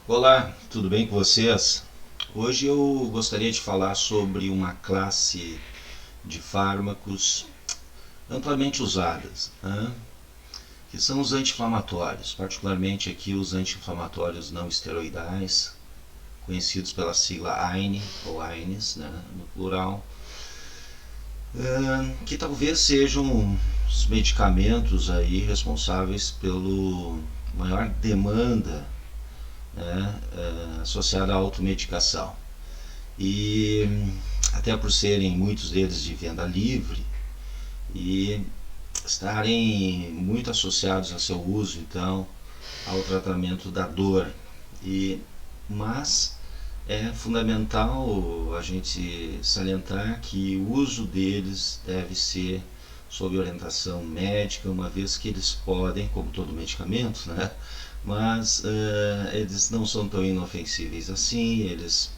Olá, tudo bem com vocês? Hoje eu gostaria de falar sobre uma classe de fármacos amplamente usadas, né? Que são os anti-inflamatórios, particularmente aqui os anti-inflamatórios não esteroidais, conhecidos pela sigla AINE ou AINES, né, no plural, que talvez sejam os medicamentos aí responsáveis pela maior demanda, né, associada à automedicação. E até por serem muitos deles de venda livre e estarem muito associados a seu uso, então, ao tratamento da dor. Mas é fundamental a gente salientar que o uso deles deve ser sob orientação médica, uma vez que eles podem, como todo medicamento, né? Mas eles não são tão inofensíveis assim, eles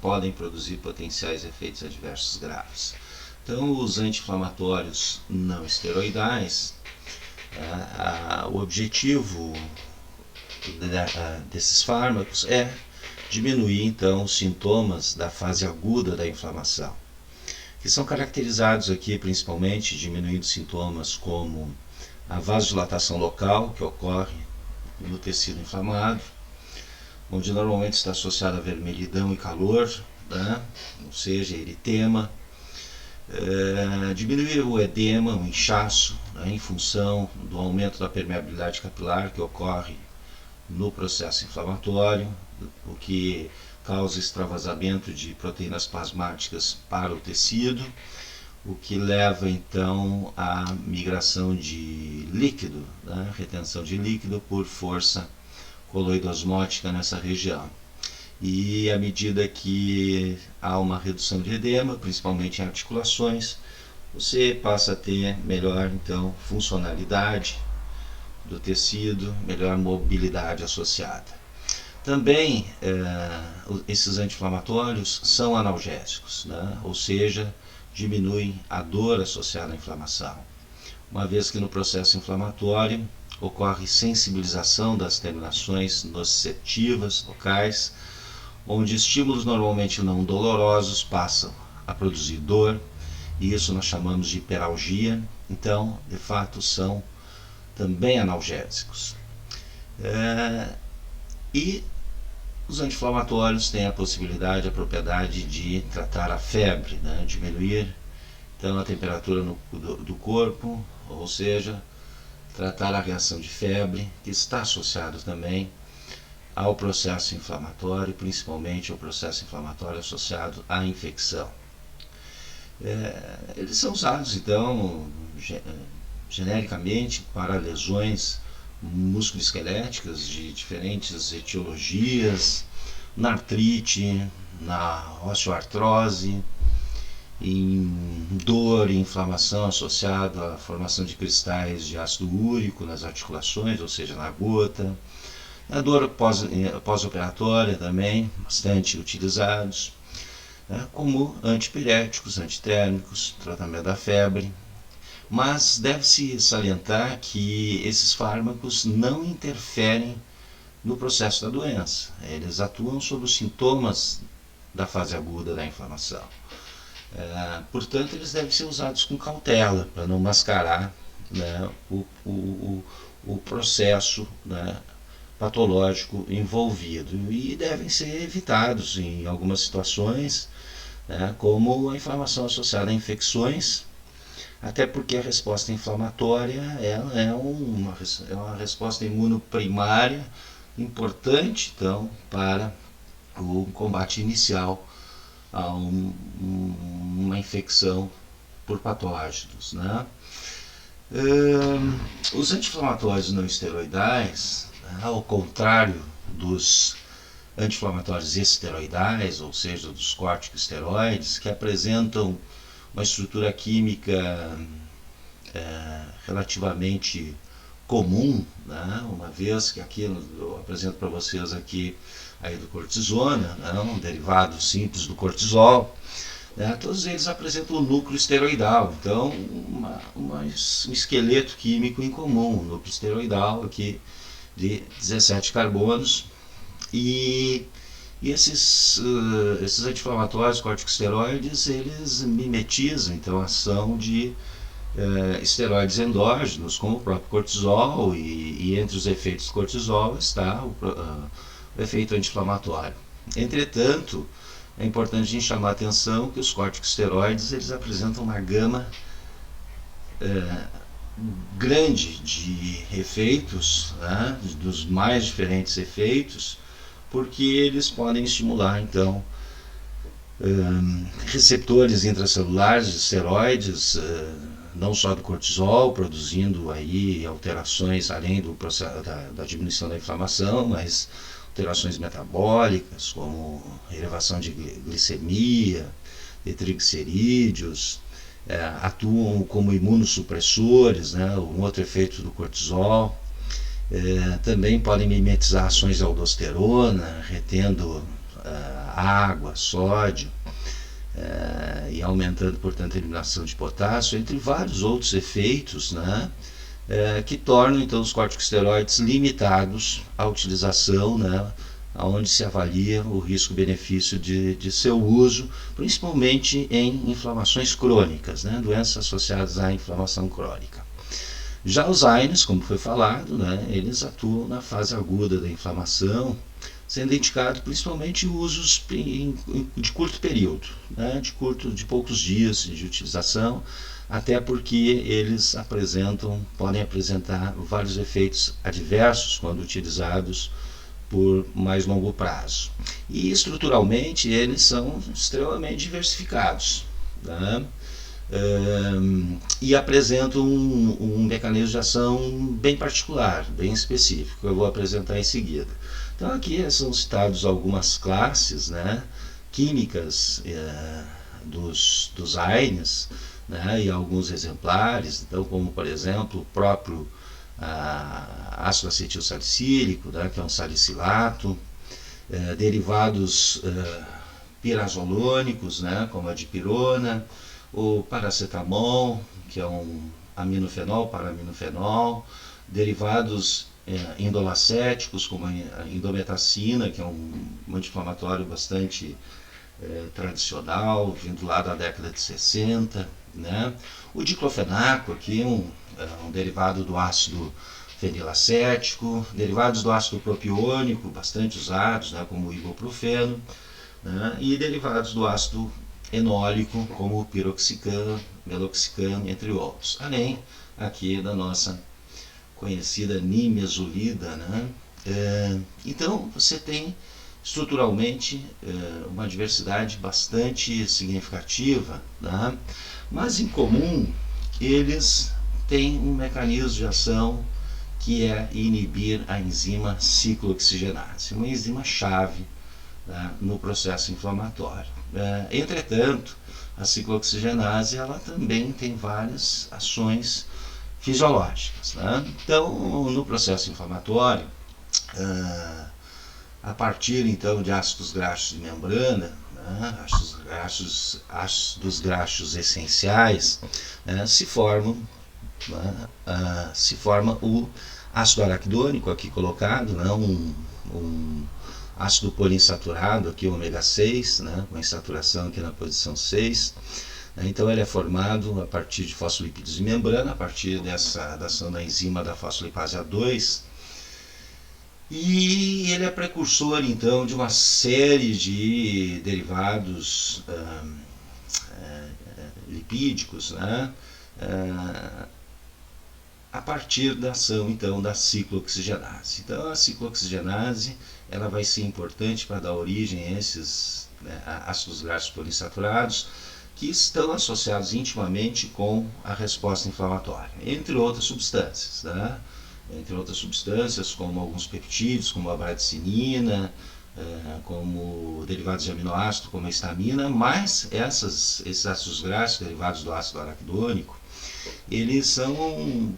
podem produzir potenciais efeitos adversos graves. Então, os anti-inflamatórios não esteroidais, o objetivo desses fármacos é diminuir então os sintomas da fase aguda da inflamação, que são caracterizados aqui principalmente diminuindo sintomas como a vasodilatação local, que ocorre no tecido inflamado, onde normalmente está associado a vermelhidão e calor, né? Ou seja, eritema. Diminuir o edema, o inchaço, né? Em função do aumento da permeabilidade capilar que ocorre no processo inflamatório, o que causa extravasamento de proteínas plasmáticas para o tecido, o que leva então à migração de líquido, né? Retenção de líquido por força coloidosmótica nessa região. E à medida que há uma redução de edema, principalmente em articulações, você passa a ter melhor então funcionalidade do tecido, melhor mobilidade associada. Também esses anti-inflamatórios são analgésicos, né? Ou seja, diminuem a dor associada à inflamação, uma vez que no processo inflamatório ocorre sensibilização das terminações nociceptivas locais, onde estímulos normalmente não dolorosos passam a produzir dor, e isso nós chamamos de hiperalgia. Então, de fato, são também analgésicos. E os anti-inflamatórios têm a possibilidade, a propriedade de tratar a febre, né? Diminuir então a temperatura do corpo, ou seja, tratar a reação de febre, que está associado também ao processo inflamatório, principalmente ao processo inflamatório associado à infecção. Eles são usados então genericamente para lesões musculoesqueléticas de diferentes etiologias, na artrite, na osteoartrose, em dor e inflamação associada à formação de cristais de ácido úrico nas articulações, ou seja, na gota, na dor pós-operatória também, bastante utilizados, né, como antipiréticos, antitérmicos, tratamento da febre. Mas deve-se salientar que esses fármacos não interferem no processo da doença. Eles atuam sobre os sintomas da fase aguda da inflamação. Portanto, eles devem ser usados com cautela, para não mascarar, né, o processo, né, patológico envolvido. E devem ser evitados em algumas situações, né, como a inflamação associada a infecções, até porque a resposta inflamatória é uma resposta imunoprimária importante então para o combate inicial a uma infecção por patógenos, né? Os anti-inflamatórios não esteroidais, né, ao contrário dos anti-inflamatórios esteroidais, ou seja, dos corticosteroides, que apresentam uma estrutura química relativamente comum, né? Uma vez que aqui eu apresento para vocês aqui a hidrocortisona, né? Um derivado simples do cortisol, né? Todos eles apresentam o núcleo esteroidal, então um esqueleto químico em comum, um núcleo esteroidal aqui de 17 carbonos, E esses anti-inflamatórios, corticosteroides, eles mimetizam então a ação de esteroides endógenos, como o próprio cortisol, e entre os efeitos do cortisol está o efeito anti-inflamatório. Entretanto, é importante a gente chamar a atenção que os corticosteroides eles apresentam uma gama grande de efeitos, né, dos mais diferentes efeitos, porque eles podem estimular então receptores intracelulares de esteroides, não só do cortisol, produzindo aí alterações além do processo da diminuição da inflamação, mas alterações metabólicas, como elevação de glicemia, de triglicerídeos, atuam como imunossupressores, né, um outro efeito do cortisol. Também podem mimetizar ações de aldosterona, retendo água, sódio, e aumentando, portanto, a eliminação de potássio, entre vários outros efeitos, né, que tornam então os corticosteroides limitados à utilização, né, onde se avalia o risco-benefício de seu uso, principalmente em inflamações crônicas, né, doenças associadas à inflamação crônica. Já os AINES, como foi falado, né, eles atuam na fase aguda da inflamação, sendo indicado principalmente usos de curto período, né, de poucos dias de utilização, até porque eles podem apresentar vários efeitos adversos quando utilizados por mais longo prazo. E estruturalmente eles são extremamente diversificados, né? E apresentam um mecanismo de ação bem particular, bem específico, que eu vou apresentar em seguida. Então aqui são citados algumas classes, né, químicas dos AINES, né, e alguns exemplares, então, como por exemplo o próprio ácido acetil salicílico, né, que é um salicilato, derivados pirazolônicos, né, como a dipirona, o paracetamol, que é um aminofenol, paraminofenol, derivados indolacéticos, como a indometacina, que é um anti-inflamatório bastante tradicional, vindo lá da década de 60, né? O diclofenaco, aqui um derivado do ácido fenilacético, derivados do ácido propiônico, bastante usados, né, como o ibuprofeno, né, e derivados do ácido enólico, como o piroxicam, meloxicam, entre outros. Além aqui da nossa conhecida nimesulida, né? Então você tem estruturalmente uma diversidade bastante significativa, né? Mas em comum eles têm um mecanismo de ação que é inibir a enzima ciclooxigenase, uma enzima chave, né, no processo inflamatório. Entretanto, a ciclooxigenase ela também tem várias ações fisiológicas, né? Então, no processo inflamatório, a partir então de ácidos graxos de membrana, né, ácidos graxos essenciais, se forma o ácido araquidônico aqui colocado, né, um ácido poliinsaturado, aqui ômega 6, né, com a insaturação aqui na posição 6. Então ele é formado a partir de fosfolipídios de membrana, a partir da ação da enzima da fosfolipase A2. E ele é precursor então de uma série de derivados lipídicos, né, a partir da ação então da ciclooxigenase. Então a ciclooxigenase ela vai ser importante para dar origem a esses ácidos graxos poliinsaturados que estão associados intimamente com a resposta inflamatória, entre outras substâncias, né? Entre outras substâncias como alguns peptídeos, como a bradicinina, como derivados de aminoácido, como a histamina, mas esses ácidos graxos derivados do ácido araquidônico, eles são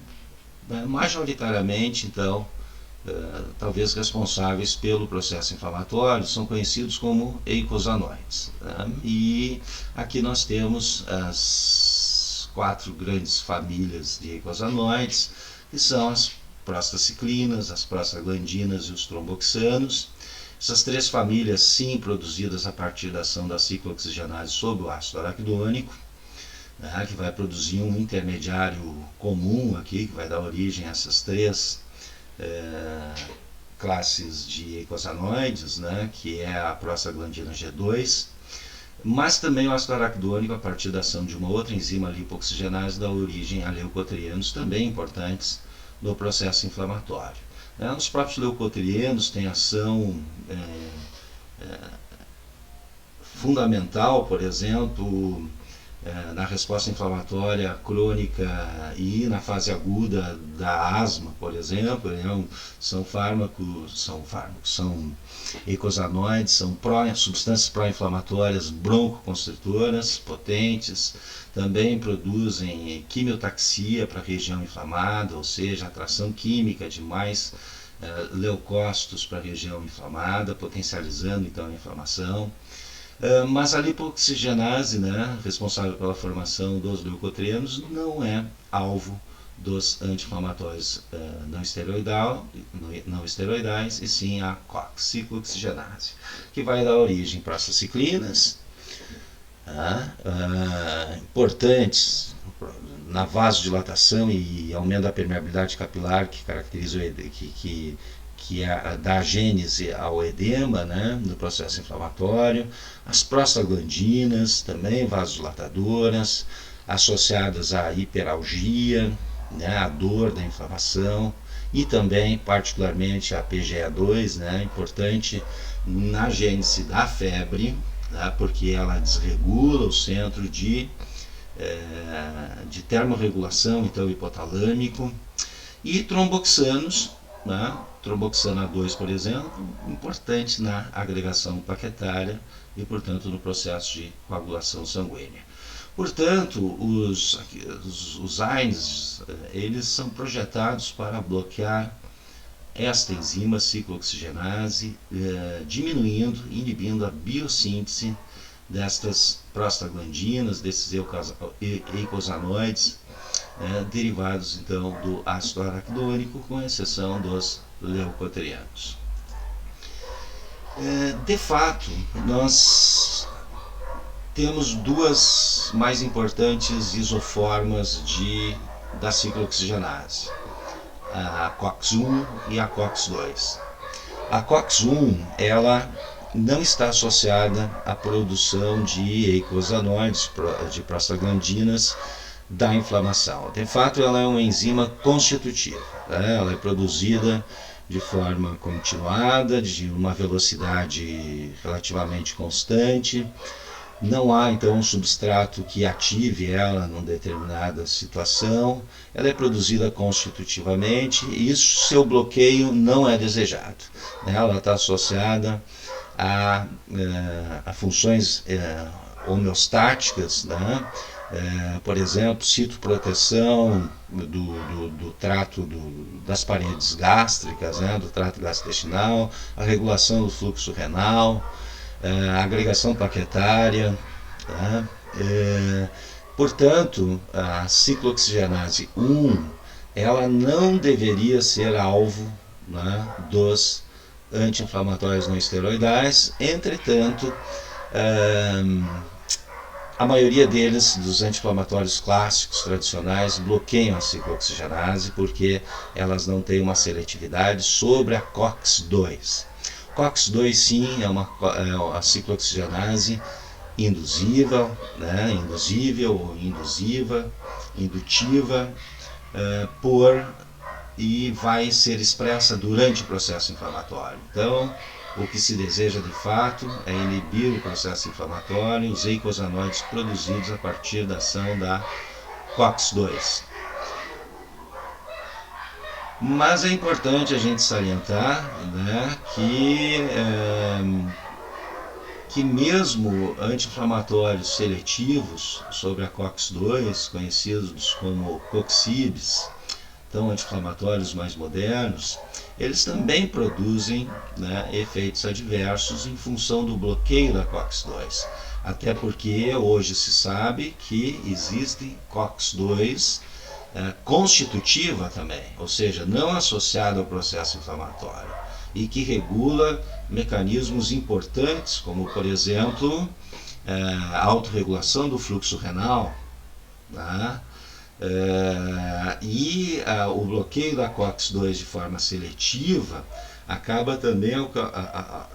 majoritariamente, então, talvez responsáveis pelo processo inflamatório, são conhecidos como eicosanoides, né? E aqui nós temos as 4 grandes famílias de eicosanoides, que são as prostaciclinas, as prostaglandinas e os tromboxanos. Essas 3 famílias, sim, produzidas a partir da ação da ciclooxigenase sobre o ácido araquidônico, né, que vai produzir um intermediário comum aqui, que vai dar origem a essas 3 classes de eicosanoides, né, que é a prostaglandina G2, mas também o ácido araquidônico, a partir da ação de uma outra enzima lipoxigenase, dá origem a leucotrienos, também importantes no processo inflamatório. Os próprios leucotrienos têm ação fundamental, por exemplo, na resposta inflamatória crônica e na fase aguda da asma, por exemplo, são eicosanoides, são substâncias pró-inflamatórias broncoconstritoras potentes, também produzem quimiotaxia para a região inflamada, ou seja, atração química de mais leucócitos para a região inflamada, potencializando então a inflamação. Mas a lipoxigenase, né, responsável pela formação dos leucotrienos, não é alvo dos anti-inflamatórios não esteroidais, e sim a COX, ciclooxigenase, que vai dar origem para prostaciclinas, importantes na vasodilatação e aumento da permeabilidade capilar, que caracteriza dá gênese ao edema, né, no processo inflamatório, as prostaglandinas, também vasodilatadoras, associadas à hiperalgia, né, à dor da inflamação, e também particularmente a PGE2, né, importante na gênese da febre, né, porque ela desregula o centro de termorregulação, então hipotalâmico, e tromboxanos, né, tromboxana 2, por exemplo, importante na agregação plaquetária e, portanto, no processo de coagulação sanguínea. Portanto, os AINES, eles são projetados para bloquear esta enzima ciclooxigenase, inibindo a biossíntese destas prostaglandinas, desses eicosanoides, derivados então do ácido araquidônico, com exceção dos leucotrienos. De fato, nós temos 2 mais importantes isoformas da ciclooxigenase, a COX-1 e a COX-2. A COX-1, ela não está associada à produção de eicosanoides, de prostaglandinas, da inflamação. De fato, ela é uma enzima constitutiva, né? Ela é produzida de forma continuada, de uma velocidade relativamente constante. Não há então um substrato que ative ela numa determinada situação. Ela é produzida constitutivamente e seu bloqueio não é desejado, né? Ela está associada a funções homeostáticas, né? Por exemplo, citoproteção do trato das paredes gástricas, né, do trato gastrointestinal, a regulação do fluxo renal, a agregação plaquetária, tá? Portanto, a ciclooxigenase 1, ela não deveria ser alvo, né, dos anti-inflamatórios não esteroidais. Entretanto, a maioria deles, dos anti-inflamatórios clássicos, tradicionais, bloqueiam a ciclooxigenase porque elas não têm uma seletividade sobre a COX-2. COX-2, sim, é a ciclooxigenase induziva, né, induzível ou indutiva, e vai ser expressa durante o processo inflamatório. Então, o que se deseja de fato é inibir o processo inflamatório, os eicosanoides produzidos a partir da ação da COX-2. Mas é importante a gente salientar, né, que mesmo anti-inflamatórios seletivos sobre a COX-2, conhecidos como coxibes, então anti-inflamatórios mais modernos, eles também produzem, né, efeitos adversos em função do bloqueio da COX-2. Até porque hoje se sabe que existe COX-2 constitutiva também, ou seja, não associada ao processo inflamatório. e que regula mecanismos importantes, como, por exemplo, a autorregulação do fluxo renal, tá? O bloqueio da COX-2 de forma seletiva acaba também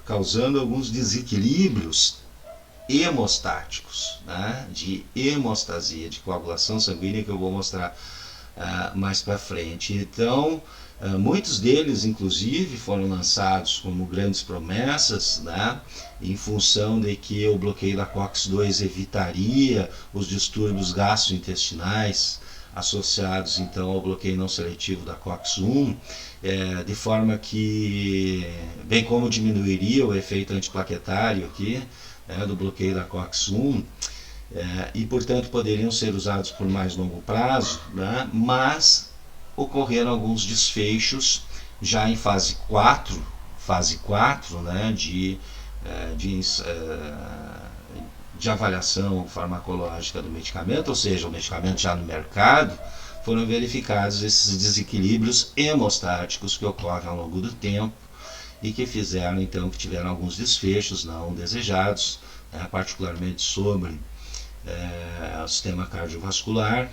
causando alguns desequilíbrios hemostáticos, né? De hemostasia, de coagulação sanguínea, que eu vou mostrar mais para frente. Então, muitos deles, inclusive, foram lançados como grandes promessas, né? Em função de que o bloqueio da COX-2 evitaria os distúrbios gastrointestinais associados então ao bloqueio não seletivo da COX-1, de forma que, bem como diminuiria o efeito antiplaquetário aqui, do bloqueio da COX-1, e portanto poderiam ser usados por mais longo prazo, né? Mas ocorreram alguns desfechos já em fase 4, né? De avaliação farmacológica do medicamento, ou seja, o medicamento já no mercado, foram verificados esses desequilíbrios hemostáticos que ocorrem ao longo do tempo e que fizeram então que tiveram alguns desfechos não desejados, particularmente sobre o sistema cardiovascular,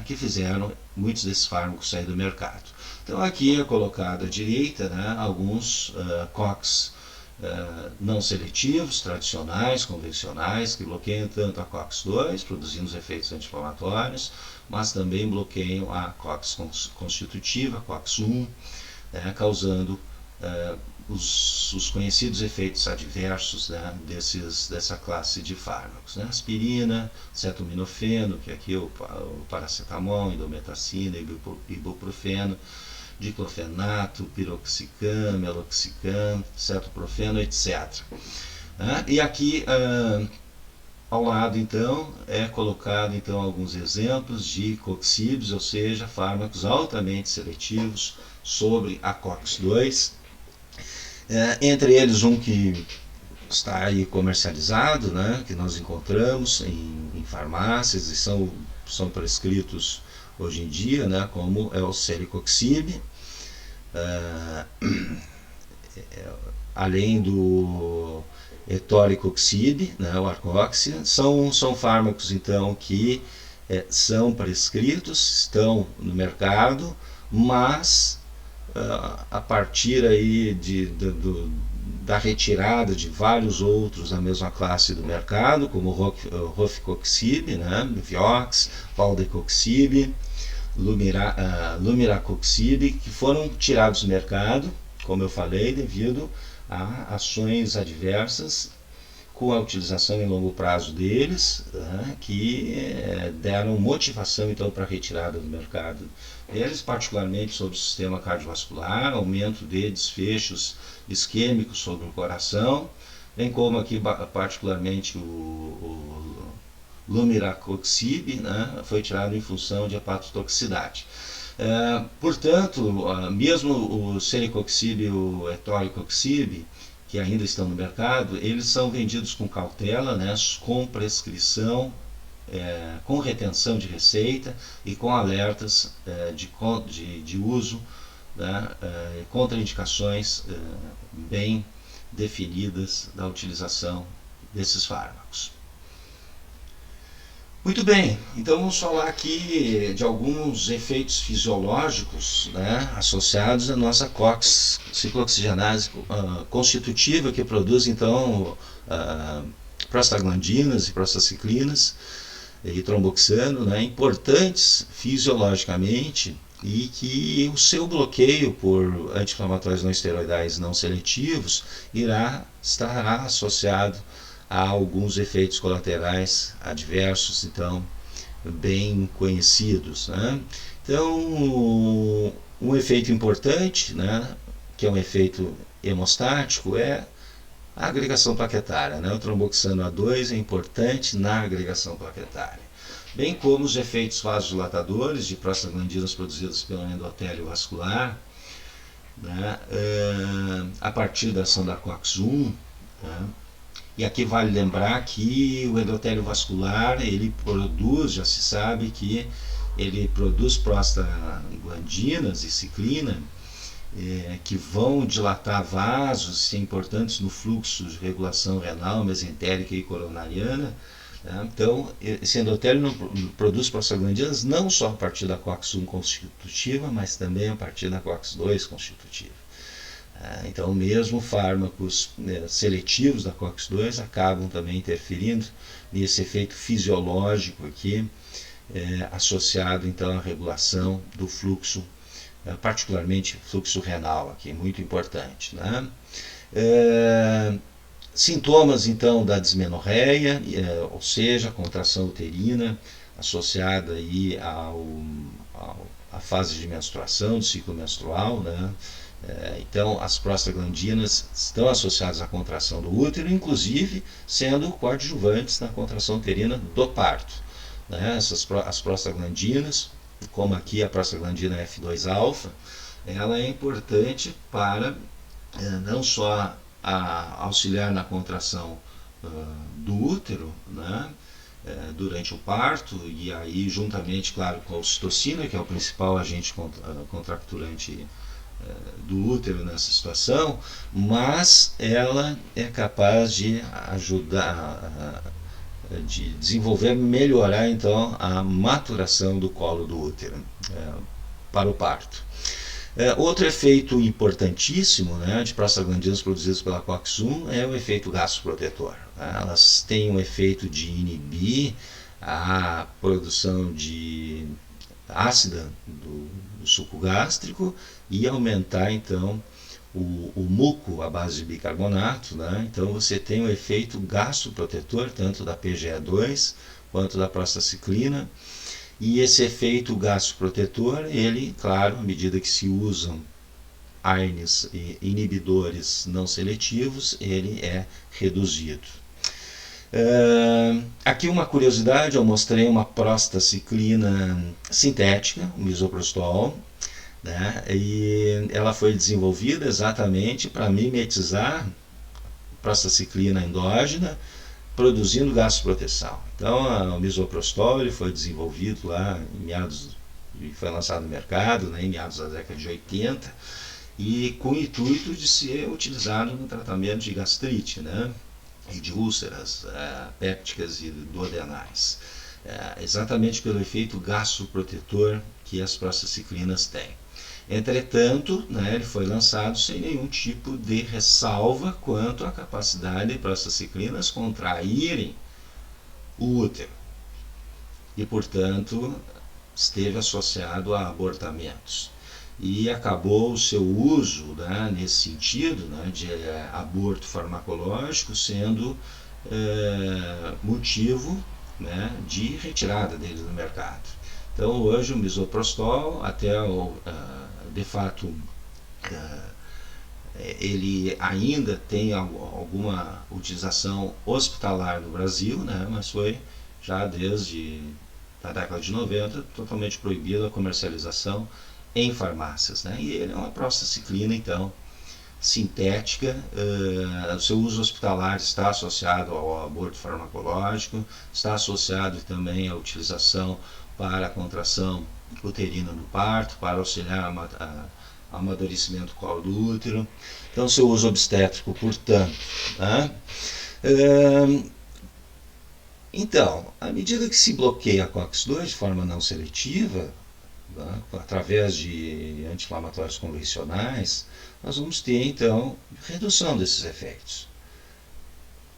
que fizeram muitos desses fármacos sair do mercado. Então aqui é colocado à direita, alguns COX não seletivos, tradicionais, convencionais, que bloqueiam tanto a COX-2, produzindo os efeitos anti-inflamatórios, mas também bloqueiam a COX constitutiva, a COX-1, causando os conhecidos efeitos adversos, dessa classe de fármacos. Aspirina, acetaminofeno, que aqui é o paracetamol, indometacina, ibuprofeno, diclofenaco, piroxicam, meloxicam, cetoprofeno, etc. E aqui ao lado então é colocado então alguns exemplos de coxibes, ou seja, fármacos altamente seletivos sobre a COX-2, entre eles um que está aí comercializado, que nós encontramos em farmácias e são prescritos hoje em dia, como é o celecoxib, além do etoricoxib, o Arcoxia. São fármacos então que são prescritos, estão no mercado, mas a partir aí da retirada de vários outros da mesma classe do mercado, como Rofecoxib, Vioxx, Valdecoxib, Lumiracoxib, que foram tirados do mercado, como eu falei, devido a ações adversas com a utilização em longo prazo deles, que deram motivação então para a retirada do mercado deles, particularmente sobre o sistema cardiovascular, aumento de desfechos isquêmicos sobre o coração, bem como aqui particularmente o Lumiracoxib, foi tirado em função de hepatotoxicidade. Portanto, mesmo o celecoxib e o etoricoxib, que ainda estão no mercado, eles são vendidos com cautela, com prescrição, com retenção de receita e com alertas de uso, contraindicações bem definidas da utilização desses fármacos. Muito bem, então vamos falar aqui de alguns efeitos fisiológicos associados à nossa COX, ciclooxigenase constitutiva, que produz então prostaglandinas e prostaciclinas e tromboxano, importantes fisiologicamente, e que o seu bloqueio por anti-inflamatórios não esteroidais não seletivos estará associado a alguns efeitos colaterais adversos, então, bem conhecidos. Então, um efeito importante, que é um efeito hemostático, é a agregação plaquetária. O tromboxano A2 é importante na agregação plaquetária, bem como os efeitos vasodilatadores de prostaglandinas produzidas pelo endotélio vascular, a partir da ação da COX-1. E aqui vale lembrar que o endotélio vascular, ele produz, já se sabe que ele produz prostaglandinas e ciclina que vão dilatar vasos, que são importantes no fluxo de regulação renal, mesentérica e coronariana. Então, esse endotélio produz prostaglandinas não só a partir da COX-1 constitutiva, mas também a partir da COX-2 constitutiva. Então, mesmo fármacos seletivos da COX-2 acabam também interferindo nesse efeito fisiológico aqui, associado então à regulação do fluxo, particularmente fluxo renal aqui, muito importante, né? Sintomas então da dismenorreia, ou seja, contração uterina associada aí à fase de menstruação, do ciclo menstrual, né? Então as prostaglandinas estão associadas à contração do útero, inclusive sendo coadjuvantes na contração uterina do parto, né? As prostaglandinas, como aqui a prostaglandina F2-alfa, ela é importante para não só auxiliar na contração do útero, né, durante o parto, e aí juntamente, claro, com a ocitocina, que é o principal agente contracturante do útero nessa situação, mas ela é capaz de ajudar, de desenvolver, melhorar então a maturação do colo do útero para o parto. Outro efeito importantíssimo, né, de prostaglandinas produzidas pela COX-1 é o efeito gastroprotetor. Elas têm o efeito de inibir a produção de ácida do suco gástrico e aumentar então o muco à base de bicarbonato, né? Então você tem o efeito gastroprotetor tanto da PGE2 quanto da prostacyclina. E esse efeito gastroprotetor, ele, claro, à medida que se usam ARNs e inibidores não seletivos, ele é reduzido. Aqui uma curiosidade, eu mostrei uma prostacyclina sintética, o misoprostol, né? E ela foi desenvolvida exatamente para mimetizar prostacyclina endógena, produzindo gastroproteção. Então, o misoprostol ele foi desenvolvido lá em meados, foi lançado no mercado, né, em meados da década de 80, e com o intuito de ser utilizado no tratamento de gastrite, né, e de úlceras pépticas e duodenais, exatamente pelo efeito gastroprotetor que as prostacyclinas têm. Entretanto, né, ele foi lançado sem nenhum tipo de ressalva quanto à capacidade de prostacyclinas contraírem o útero e, portanto, esteve associado a abortamentos. E acabou o seu uso, né, nesse sentido, né, de aborto farmacológico sendo motivo, né, de retirada dele do mercado. Então, hoje o misoprostol, até de fato, ele ainda tem alguma utilização hospitalar no Brasil, né, mas foi já desde a década de 90 totalmente proibida a comercialização em farmácias, né, e ele é uma prostacyclina, então, sintética. O seu uso hospitalar está associado ao aborto farmacológico, está associado também à utilização para a contração uterina no parto, para auxiliar o amadurecimento do colo do útero. Então, seu uso obstétrico, portanto. Né? Então, à medida que se bloqueia a COX-2 de forma não seletiva, né, através de anti-inflamatórios convencionais, nós vamos ter, então, redução desses efeitos.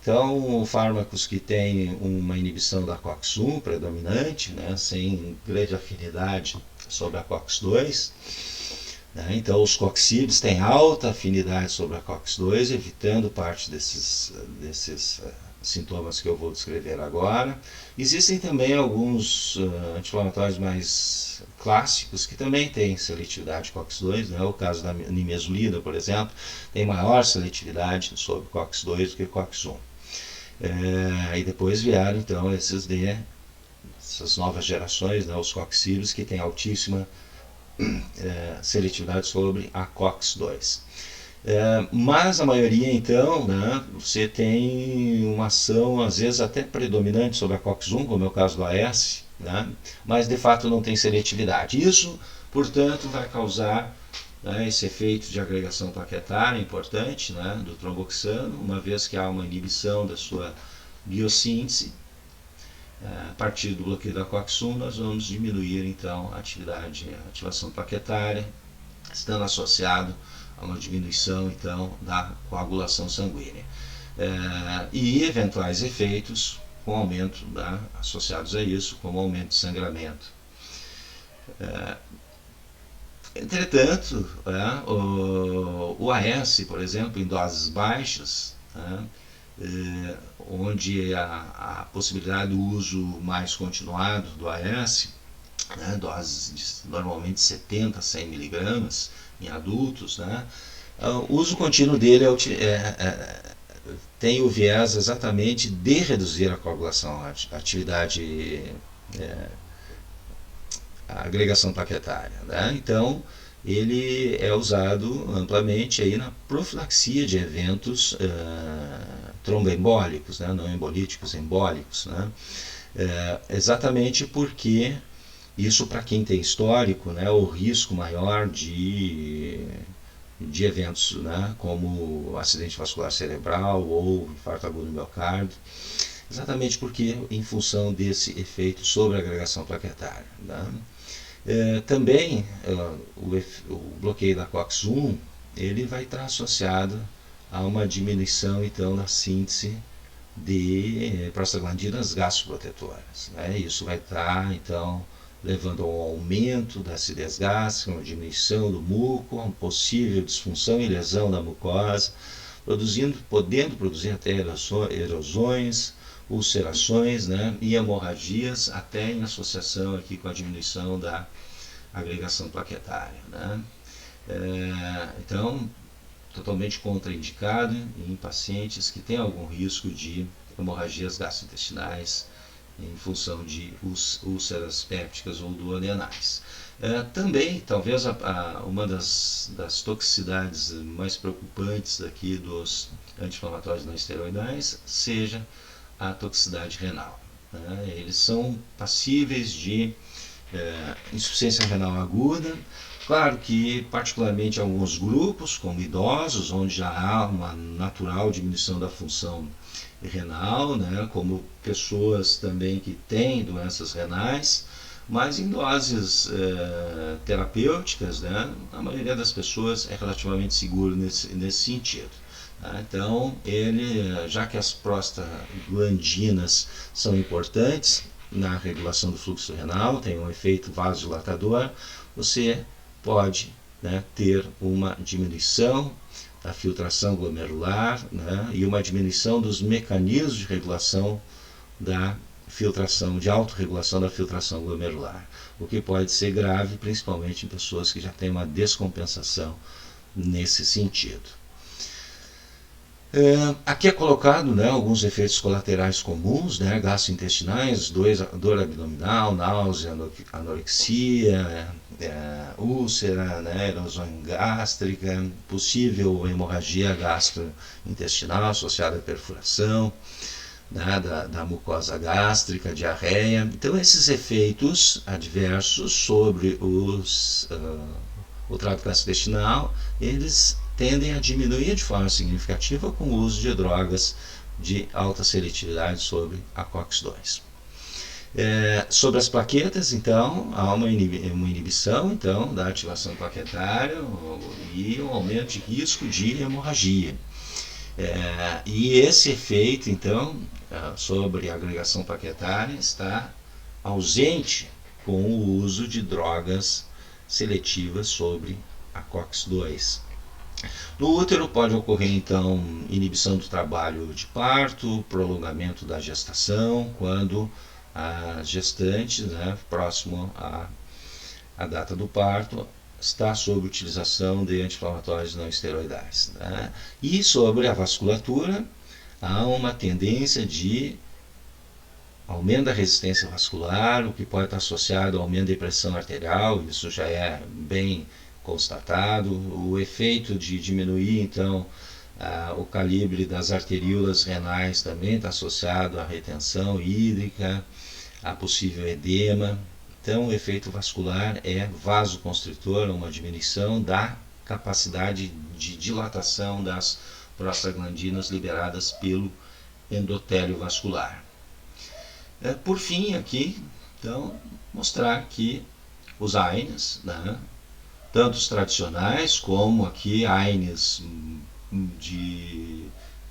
Então, fármacos que têm uma inibição da COX-1 predominante, né, sem grande afinidade sobre a COX-2, né, então os coxibs têm alta afinidade sobre a COX-2, evitando parte desses sintomas que eu vou descrever agora. Existem também alguns anti-inflamatórios mais clássicos que também têm seletividade COX-2, né? O caso da nimesulida, por exemplo, tem maior seletividade sobre COX-2 do que COX-1. E depois vieram então essas novas gerações, né, os coxibs, que têm altíssima seletividade sobre a COX-2. Mas a maioria, então, né, você tem uma ação às vezes até predominante sobre a COX-1, como é o caso do AS, né, mas de fato não tem seletividade. Isso, portanto, vai causar né, esse efeito de agregação plaquetária é importante, né, do tromboxano, uma vez que há uma inibição da sua biossíntese. A partir do bloqueio da COX-1 nós vamos diminuir então a ativação plaquetária, estando associado a uma diminuição então da coagulação sanguínea. E eventuais efeitos com aumento, associados a isso, como aumento de sangramento. Entretanto, o AS, por exemplo, em doses baixas, onde a possibilidade do uso mais continuado do AS, doses de normalmente 70 a 100 miligramas em adultos, o uso contínuo dele tem o viés exatamente de reduzir a coagulação, a agregação plaquetária. Então, ele é usado amplamente aí na profilaxia de eventos tromboembólicos, não embolíticos, embólicos. Exatamente porque isso, para quem tem histórico, o risco maior de eventos, como acidente vascular cerebral ou infarto agudo do miocárdio, exatamente porque em função desse efeito sobre a agregação plaquetária. Também o bloqueio da COX-1 ele vai estar associado a uma diminuição então da síntese de prostaglandinas gastroprotetoras. Isso vai estar então levando a um aumento da acidez gástrica, uma diminuição do muco, uma possível disfunção e lesão da mucosa, podendo produzir até erosões, ulcerações, e hemorragias, até em associação aqui com a diminuição da agregação plaquetária. Então, totalmente contraindicado em pacientes que têm algum risco de hemorragias gastrointestinais em função de úlceras pépticas ou duodenais. Também, talvez uma das toxicidades mais preocupantes aqui dos anti-inflamatórios não esteroidais seja a toxicidade renal. Eles são passíveis de insuficiência renal aguda. Claro que, particularmente em alguns grupos, como idosos, onde já há uma natural diminuição da função renal, como pessoas também que têm doenças renais, mas em doses terapêuticas, a maioria das pessoas é relativamente seguro nesse sentido. Então, já que as prostaglandinas são importantes na regulação do fluxo renal, tem um efeito vasodilatador, você pode ter uma diminuição da filtração glomerular, e uma diminuição dos mecanismos de regulação da filtração, de autorregulação da filtração glomerular, o que pode ser grave, principalmente em pessoas que já têm uma descompensação nesse sentido. Aqui é colocado alguns efeitos colaterais comuns, gastrointestinais, dor abdominal, náusea, anorexia, úlcera, erosão gástrica, possível hemorragia gastrointestinal associada à perfuração da mucosa gástrica, diarreia. Então, esses efeitos adversos sobre o trato gastrointestinal, eles tendem a diminuir de forma significativa com o uso de drogas de alta seletividade sobre a COX-2. Sobre as plaquetas, então, há uma inibição então, da ativação plaquetária e um aumento de risco de hemorragia. E esse efeito, então, sobre a agregação plaquetária está ausente com o uso de drogas seletivas sobre a COX-2. No útero pode ocorrer então inibição do trabalho de parto, prolongamento da gestação, quando a gestante, próximo à data do parto, está sob utilização de anti-inflamatórios não esteroidais. E sobre a vasculatura, há uma tendência de aumento da resistência vascular, o que pode estar associado ao aumento da pressão arterial, isso já é bem constatado. O efeito de diminuir então o calibre das arteríolas renais também está associado à retenção hídrica, a possível edema. Então, o efeito vascular é vasoconstritor, uma diminuição da capacidade de dilatação das prostaglandinas liberadas pelo endotélio vascular. Por fim, aqui, então, mostrar que os AINES, né, tanto os tradicionais como aqui AINES de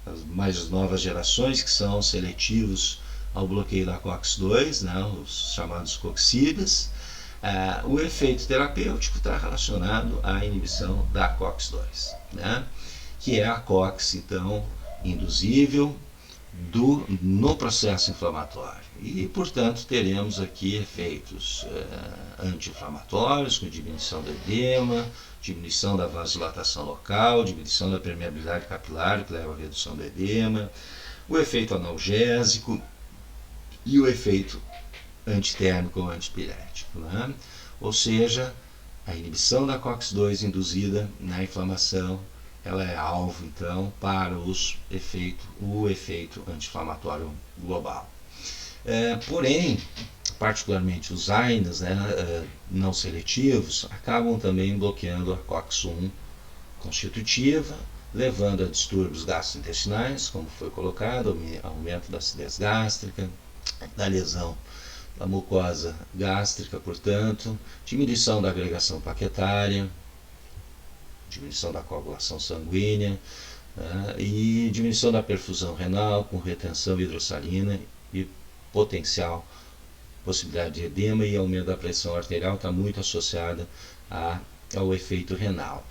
as mais novas gerações, que são seletivos ao bloqueio da COX-2, né, os chamados coxibas, o efeito terapêutico está relacionado à inibição da COX-2, né, que é a COX, então, induzível no processo inflamatório. E, portanto, teremos aqui efeitos anti-inflamatórios, com diminuição do edema, diminuição da vasodilatação local, diminuição da permeabilidade capilar, que leva à redução do edema, o efeito analgésico e o efeito antitérmico ou antipirético, né? Ou seja, a inibição da COX-2 induzida na inflamação, ela é alvo, então, para o efeito anti-inflamatório global. Porém, particularmente os AINES, né, não seletivos, acabam também bloqueando a COX-1 constitutiva, levando a distúrbios gastrointestinais, como foi colocado, aumento da acidez gástrica, da lesão da mucosa gástrica, portanto, diminuição da agregação plaquetária, diminuição da coagulação sanguínea, e diminuição da perfusão renal com retenção hidrossalina e potencial possibilidade de edema, e aumento da pressão arterial está muito associada ao efeito renal.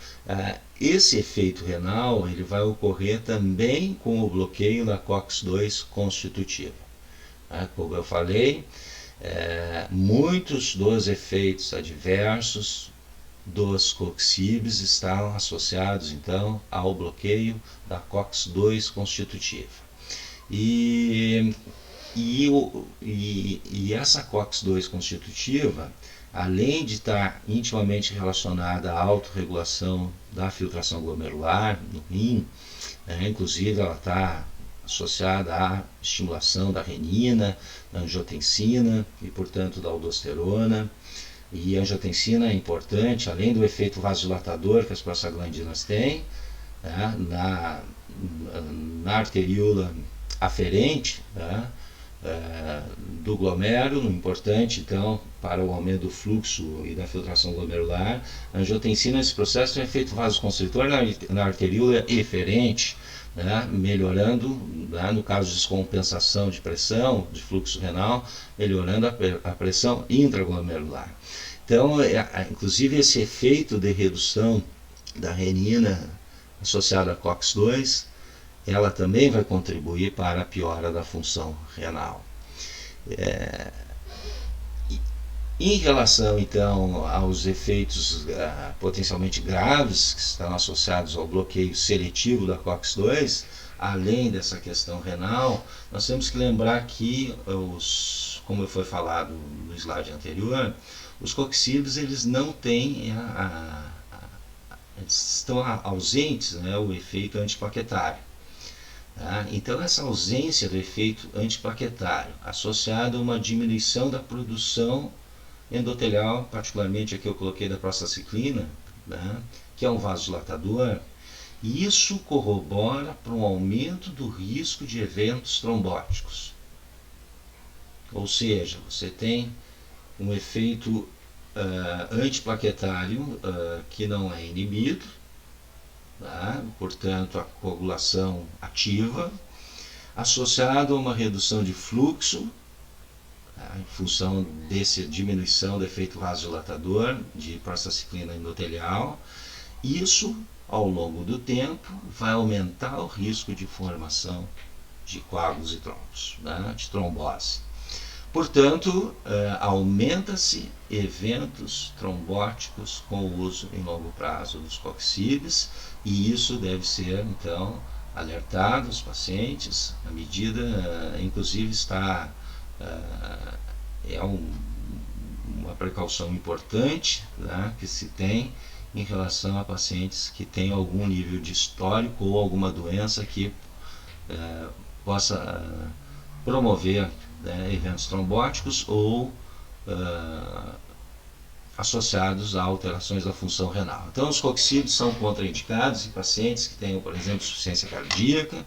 Esse efeito renal ele vai ocorrer também com o bloqueio da COX-2 constitutiva. Como eu falei, muitos dos efeitos adversos dos coxibes estão associados então ao bloqueio da COX-2 constitutiva. E essa COX-2 constitutiva, além de estar intimamente relacionada à autorregulação da filtração glomerular no rim, inclusive ela está associada à estimulação da renina, da angiotensina e, portanto, da aldosterona. E a angiotensina é importante, além do efeito vasodilatador que as prostaglandinas têm, na arteríola aferente, do glomérulo, importante então para o aumento do fluxo e da filtração glomerular. A angiotensina, nesse processo, tem efeito vasoconstritor na arteríola eferente, melhorando, no caso de descompensação de pressão, de fluxo renal, melhorando a pressão intraglomerular. Então, inclusive esse efeito de redução da renina associada à COX-2, ela também vai contribuir para a piora da função renal. Em relação, então, aos efeitos potencialmente graves que estão associados ao bloqueio seletivo da COX-2, além dessa questão renal, nós temos que lembrar que, como foi falado no slide anterior, os coxibes eles não têm, estão ausentes, o efeito antiplaquetário. Então, essa ausência do efeito antiplaquetário, associada a uma diminuição da produção endotelial, particularmente aqui eu coloquei da prostacyclina, que é um vasodilatador, e isso corrobora para um aumento do risco de eventos trombóticos. Ou seja, você tem um efeito antiplaquetário que não é inibido, portanto a coagulação ativa, associado a uma redução de fluxo, em função dessa diminuição do efeito vasodilatador de prostacyclina endotelial. Isso, ao longo do tempo, vai aumentar o risco de formação de coágulos e trombos, de trombose. Portanto, aumenta-se eventos trombóticos com o uso em longo prazo dos coxibes, e isso deve ser, então, alertado os pacientes. A medida, inclusive, está uma precaução importante que se tem em relação a pacientes que têm algum nível de histórico ou alguma doença que possa promover eventos trombóticos ou associados a alterações da função renal. Então, os roxídeos são contraindicados em pacientes que tenham, por exemplo, insuficiência cardíaca,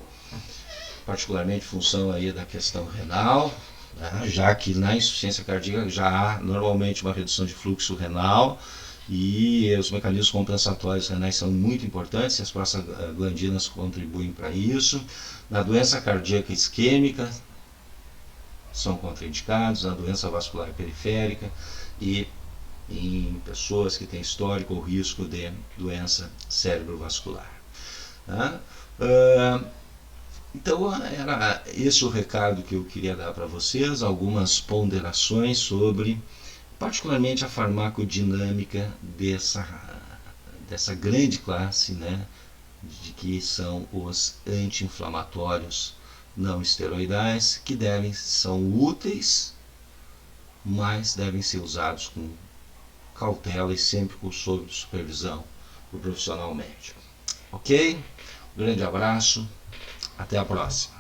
particularmente função aí da questão renal, né, já que na insuficiência cardíaca já há normalmente uma redução de fluxo renal e os mecanismos compensatórios renais são muito importantes, e as prostaglandinas contribuem para isso. Na doença cardíaca isquêmica são contraindicados, na doença vascular periférica e em pessoas que têm histórico ou risco de doença cerebrovascular. Tá? Então era esse o recado que eu queria dar para vocês, algumas ponderações sobre particularmente a farmacodinâmica dessa grande classe, né, de que são os anti-inflamatórios não esteroidais, que são úteis, mas devem ser usados com cautela e sempre sob supervisão do profissional médico. Ok? Um grande abraço, até a próxima.